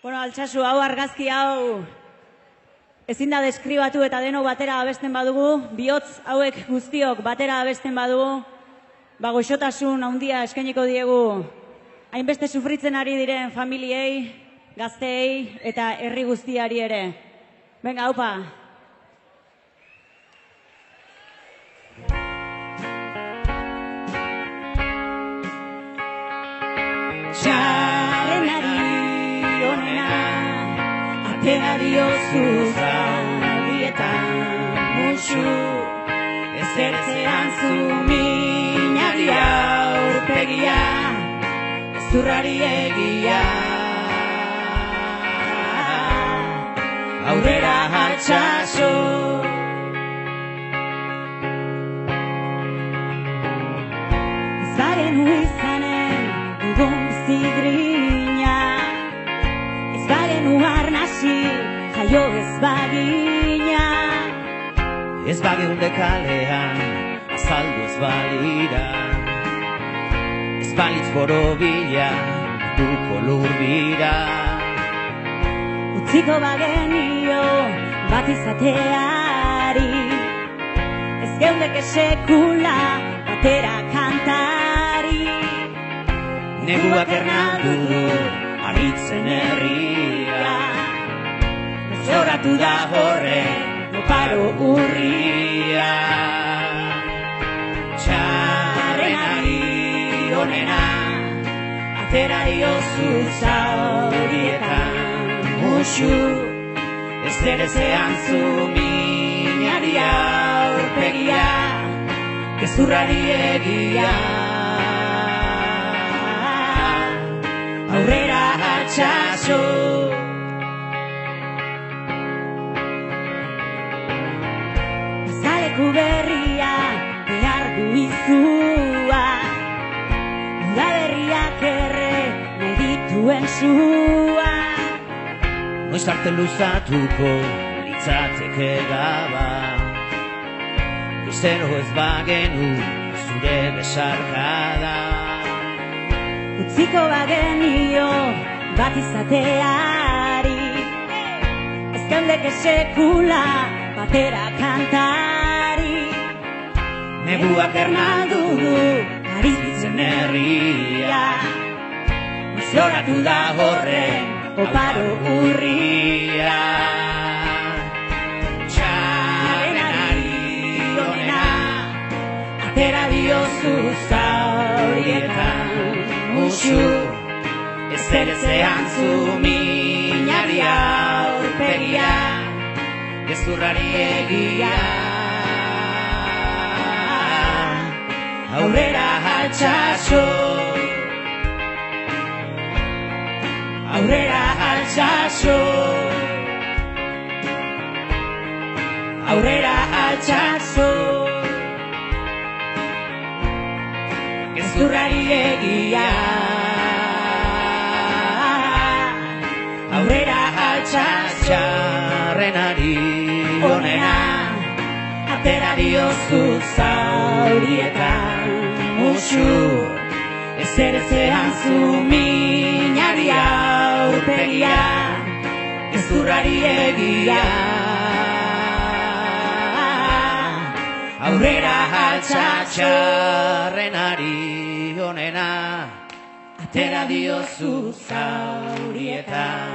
Bueno, altsasu, hau argazki hau ezin da deskribatu eta denok batera abesten badugu, bihotz hauek guztiok batera abesten badugu, goxotasun handia eskainiko diegu hainbeste sufritzen ari diren familiei, gazteei eta herri guztiari ere. Venga, haupa! Txarrenari onena, atera diozu zaldietan musu, ezertzean zu minari aurpegia, ezurrari egia. Aurrera altsasu, ez bagenu izanen udon bizigrina, ez bagenu arnasi jaio ez bagina, ez bageunde kalean azaldu ez balira, ez balitz borobila duko lurbira. utziko bagenio bat izateari, ez geundeke sekula batera kantari. Neguak ernaldu du aritzen herria, zoratu da horren oparo urria. Txarrenari onena, Atera diozu zaurietan musu, ezerezean zu minari aurpegia, gezurrari egia. aurrera altsasu. Zaleku berria behar du izua, udaberriak erre nahi dituen sua. Noiz arte luzatuko litzateke gaba, goizero ez bagenu zure besarkada. Utziko bagenio bat izateari, ez geundeke sekula batera kantari. Neguak ernaldu du aritzen herria, zoratu da horren oparo urria. Txarrenari onena, Atera diozu zaurietan musu, ezerezean zu minari aurpegia, gezurrari egia. aurrera altsasu. Aurrera altsasu. Aurrera altsasu. Gezurrari egia. Aurrera altsasu. Txarrenari onena, Atera diozu zaurietan musu, ezerezean zu minari aurpegia, gezurrari egia. Aurrera altsasu. Txarrenari onena, atera diozu zaurietan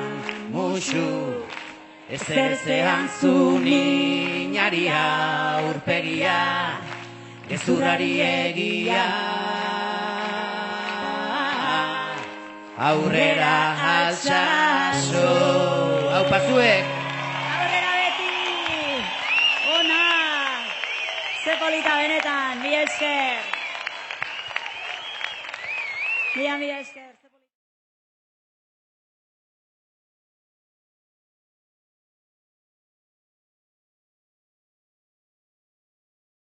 musu, ezertzean zu minari aurpegia, gezurrari egia. Aurrera altsasu. Aupa zuek! Aurrera beti! Ona! Ze polita benetan, mila esker! Mila esker!